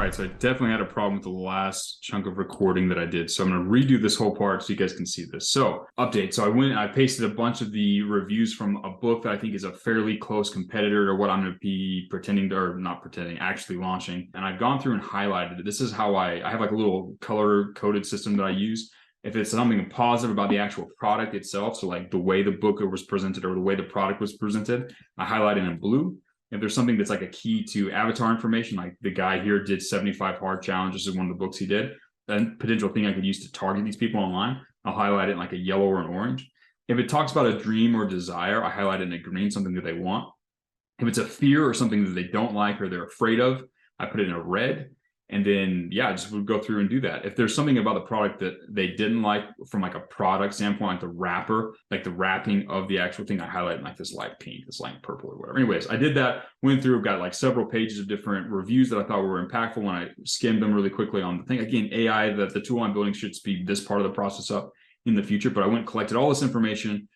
right, so I definitely had a problem with the last chunk of recording that I did. So I'm going to redo this whole part so you guys can see this. So update. So I pasted a bunch of the reviews from a book that I think is a fairly close competitor to what I'm going to be actually launching. And I've gone through and highlighted it. This is how I have like a little color coded system that I use. If it's something positive about the actual product itself, so like the way the book was presented or the way the product was presented, I highlight it in blue. If there's something that's like a key to avatar information, like the guy here did 75 hard challenges is one of the books he did, then potential thing I could use to target these people online, I'll highlight it in like a yellow or an orange. If it talks about a dream or desire, I highlight it in a green, something that they want. If it's a fear or something that they don't like or they're afraid of, I put it in a red. And then, yeah, I just would go through and do that. If there's something about the product that they didn't like from like a product standpoint, like the wrapper, like the wrapping of the actual thing, I highlight in like this light pink, this light purple or whatever. Anyways, I did that, went through, got like several pages of different reviews that I thought were impactful when I skimmed them really quickly on the thing. Again, AI, the tool I'm building should speed this part of the process up in the future, but I went and collected all this information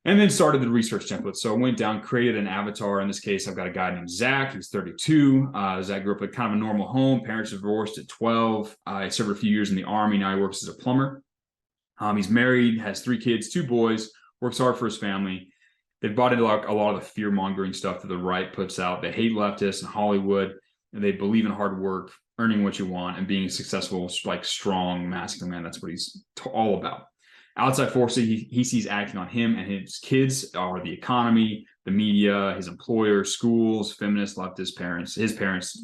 and then started the research template. So I went down, created an avatar. In this case, I've got a guy named Zach. He's 32. Zach grew up in kind of a normal home. Parents divorced at 12. He served a few years in the Army. Now he works as a plumber. He's married, has 3 kids, 2 boys, works hard for his family. They've bought into like a lot of the fear-mongering stuff that the right puts out. They hate leftists and Hollywood, and they believe in hard work, earning what you want, and being a successful, like strong, masculine man. That's what he's all about. Outside forces he sees acting on him and his kids are the economy, the media, his employer, schools, feminist, leftist parents, his parents,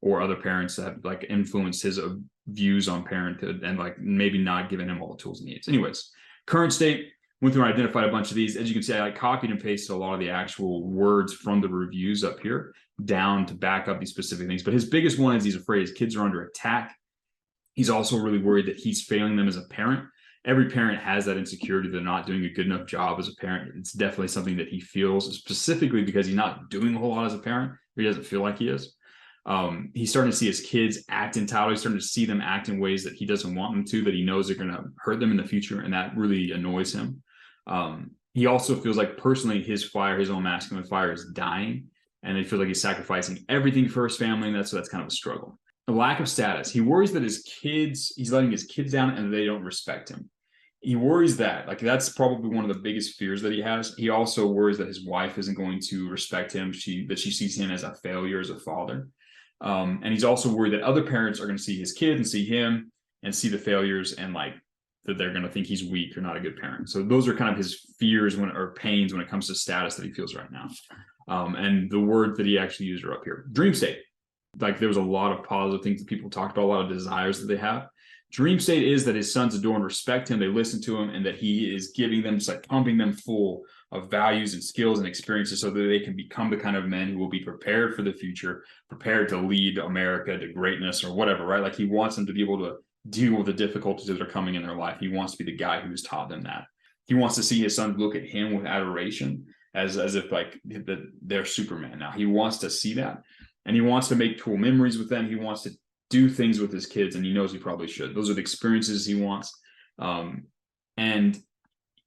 or other parents that have like influenced his views on parenthood and like maybe not giving him all the tools he needs. Anyways, current state, went through and identified a bunch of these. As you can see, I copied and pasted a lot of the actual words from the reviews up here down to back up these specific things. But his biggest one is he's afraid his kids are under attack. He's also really worried that he's failing them as a parent. Every parent has that insecurity. They're not doing a good enough job as a parent. It's definitely something that he feels, specifically because he's not doing a whole lot as a parent, or he doesn't feel like he is. He's starting to see his kids act entitled. He's starting to see them act in ways that he doesn't want them to, that he knows are going to hurt them in the future, and that really annoys him. He also feels like personally his own masculine fire is dying, and he feels like he's sacrificing everything for his family, and that's kind of a struggle. A lack of status. He worries that he's letting his kids down and they don't respect him. He worries that, like, that's probably one of the biggest fears that he has. He also worries that his wife isn't going to respect him, that she sees him as a failure as a father. And he's also worried that other parents are going to see his kid and see him and see the failures and like that they're going to think he's weak or not a good parent. So those are kind of his fears or pains when it comes to status that he feels right now. And the word that he actually used are up here. Dream state. Like there was a lot of positive things that people talked about, a lot of desires that they have. Dream state is that his sons adore and respect him, they listen to him, and that he is giving them, just like pumping them full of values and skills and experiences so that they can become the kind of men who will be prepared for the future, prepared to lead America to greatness or whatever, right? Like he wants them to be able to deal with the difficulties that are coming in their life. He wants to be the guy who's taught them that. He wants to see his sons look at him with adoration as if like they're Superman. Now he wants to see that, and he wants to make cool memories with them. He wants to do things with his kids, and he knows he probably should. Those are the experiences he wants. And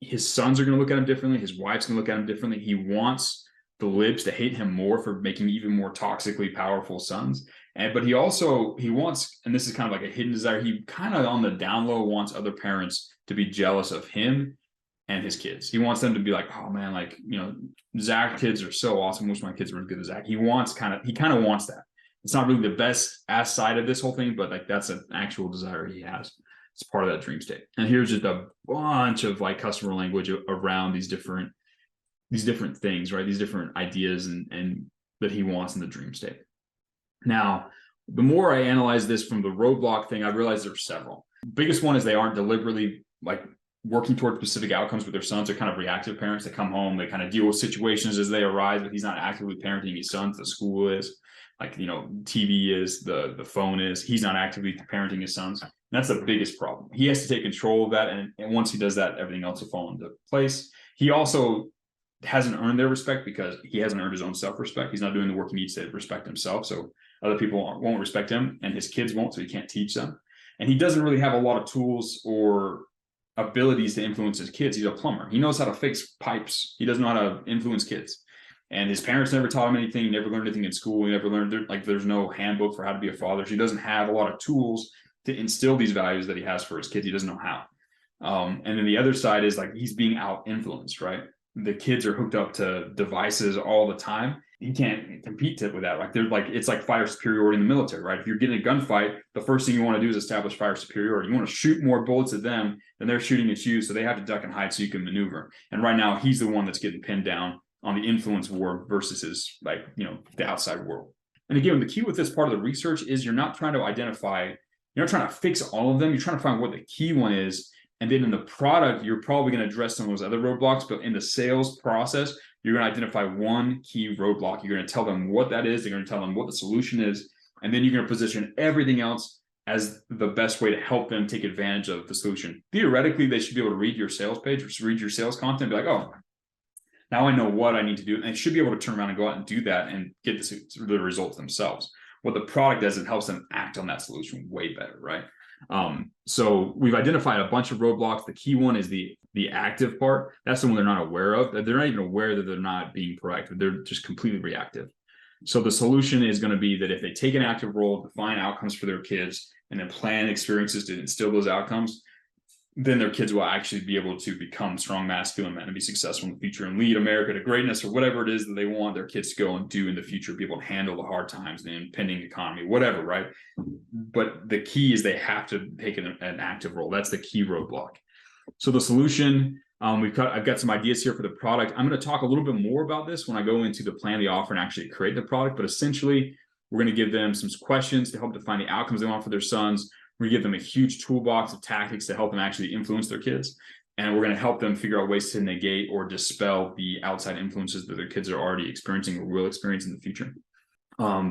his sons are going to look at him differently. His wife's going to look at him differently. He wants the libs to hate him more for making even more toxically powerful sons. But he wants, and this is kind of like a hidden desire, he kind of on the down low wants other parents to be jealous of him and his kids. He wants them to be like, oh man, like, Zach kids are so awesome. Wish my kids were as good as Zach. He kind of wants that. It's not really the best ass side of this whole thing, but like that's an actual desire he has. It's part of that dream state. And here's just a bunch of like customer language around these different things, right? These different ideas and that he wants in the dream state. Now, the more I analyze this from the roadblock thing, I realized there are several. The biggest one is they aren't deliberately like working toward specific outcomes with their sons. They're kind of reactive parents. They come home, they kind of deal with situations as they arise, but he's not actively parenting his sons. The school is. Like, TV is, the phone is, he's not actively parenting his sons. And that's the biggest problem. He has to take control of that. And once he does that, everything else will fall into place. He also hasn't earned their respect because he hasn't earned his own self-respect. He's not doing the work he needs to respect himself. So other people won't respect him, and his kids won't, so he can't teach them. And he doesn't really have a lot of tools or abilities to influence his kids. He's a plumber. He knows how to fix pipes. He doesn't know how to influence kids. And his parents never taught him anything. He never learned anything in school. He never learned, like, there's no handbook for how to be a father. So he doesn't have a lot of tools to instill these values that he has for his kids. He doesn't know how. And then the other side is like he's being out influenced, right? The kids are hooked up to devices all the time. He can't compete with that. Like, they're like, it's like fire superiority in the military, right? If you're getting a gunfight, the first thing you want to do is establish fire superiority. You want to shoot more bullets at them than they're shooting at you, so they have to duck and hide so you can maneuver. And right now, he's the one that's getting pinned down on the influence war versus his, like, the outside world. And again, the key with this part of the research is you're not trying to identify, you're not trying to fix all of them. You're trying to find what the key one is. And then in the product, you're probably going to address some of those other roadblocks. But in the sales process, you're going to identify one key roadblock. You're going to tell them what that is. You're going to tell them what the solution is. And then you're going to position everything else as the best way to help them take advantage of the solution. Theoretically, they should be able to read your sales page or read your sales content and be like, oh, now I know what I need to do. And they should be able to turn around and go out and do that and get the results themselves. What the product does, it helps them act on that solution way better, right? So we've identified a bunch of roadblocks. The key one is the active part. That's the one they're not aware of. They're not even aware that they're not being proactive. They're just completely reactive. So the solution is going to be that if they take an active role, define outcomes for their kids, and then plan experiences to instill those outcomes, then their kids will actually be able to become strong masculine men and be successful in the future and lead America to greatness, or whatever it is that they want their kids to go and do in the future, be able to handle the hard times, the impending economy, whatever, right? But the key is they have to take an active role. That's the key roadblock. So the solution, I've got some ideas here for the product. I'm going to talk a little bit more about this when I go into the plan, the offer, and actually create the product. But essentially, we're going to give them some questions to help define the outcomes they want for their sons. We're going to give them a huge toolbox of tactics to help them actually influence their kids. And we're going to help them figure out ways to negate or dispel the outside influences that their kids are already experiencing or will experience in the future.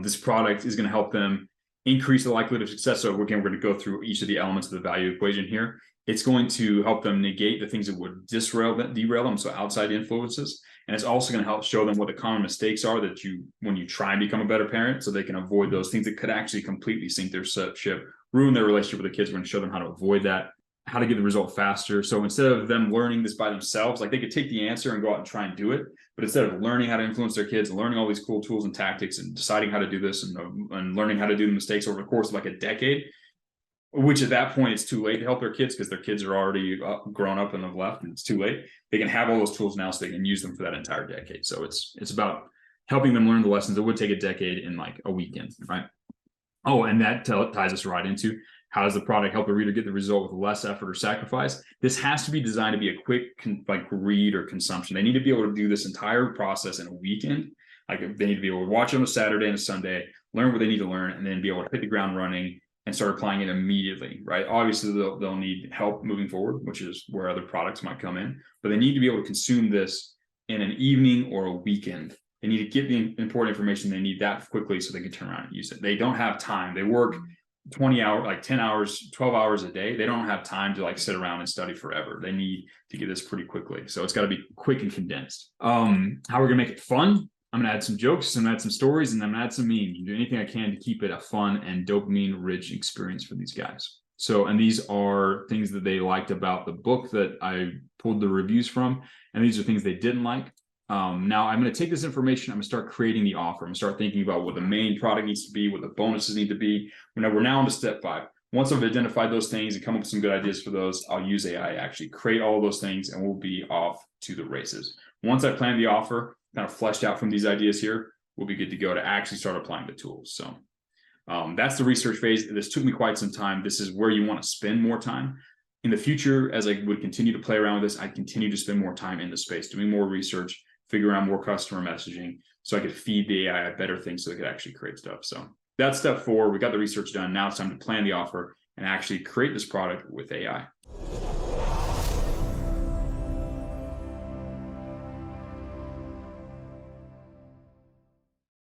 This product is going to help them increase the likelihood of success. So again, we're going to go through each of the elements of the value equation here. It's going to help them negate the things that would derail them, so outside influences. And it's also going to help show them what the common mistakes are that when you try and become a better parent, so they can avoid those things that could actually completely sink their ship, ruin their relationship with the kids. We're going to show them how to avoid that, how to get the result faster. So instead of them learning this by themselves, like, they could take the answer and go out and try and do it. But instead of learning how to influence their kids, learning all these cool tools and tactics and deciding how to do this and learning how to do the mistakes over the course of like a decade, which at that point it's too late to help their kids because their kids are already grown up and have left, and it's too late. They can have all those tools now so they can use them for that entire decade. So it's about helping them learn the lessons that would take a decade in like a weekend, right? Oh, and that ties us right into how does the product help the reader get the result with less effort or sacrifice? This has to be designed to be a quick read or consumption. They need to be able to do this entire process in a weekend. Like, they need to be able to watch it on a Saturday and a Sunday, learn what they need to learn, and then be able to hit the ground running and start applying it immediately, right? Obviously, they'll need help moving forward, which is where other products might come in, but they need to be able to consume this in an evening or a weekend. They need to get the important information they need that quickly so they can turn around and use it. They don't have time. They work 20 hours, like 10 hours, 12 hours a day. They don't have time to like sit around and study forever. They need to get this pretty quickly. So it's got to be quick and condensed. How we're going to make it fun? I'm going to add some jokes, I'm going to add some stories, and I'm going to add some memes. Do anything I can to keep it a fun and dopamine-rich experience for these guys. So, and these are things that they liked about the book that I pulled the reviews from, and these are things they didn't like. Now I'm going to take this information, I'm going to start creating the offer. I'm going to start thinking about what the main product needs to be, what the bonuses need to be. We're now on to step 5. Once I've identified those things and come up with some good ideas for those, I'll use AI to actually create all of those things, and we'll be off to the races. Once I plan the offer, kind of fleshed out from these ideas here, we'll be good to go to actually start applying the tools. So that's the research phase. This took me quite some time. This is where you want to spend more time. In the future, as I would continue to play around with this, I'd continue to spend more time in the space, doing more research, figure out more customer messaging, so I could feed the AI better things so it could actually create stuff. So that's step 4. We got the research done. Now it's time to plan the offer and actually create this product with AI.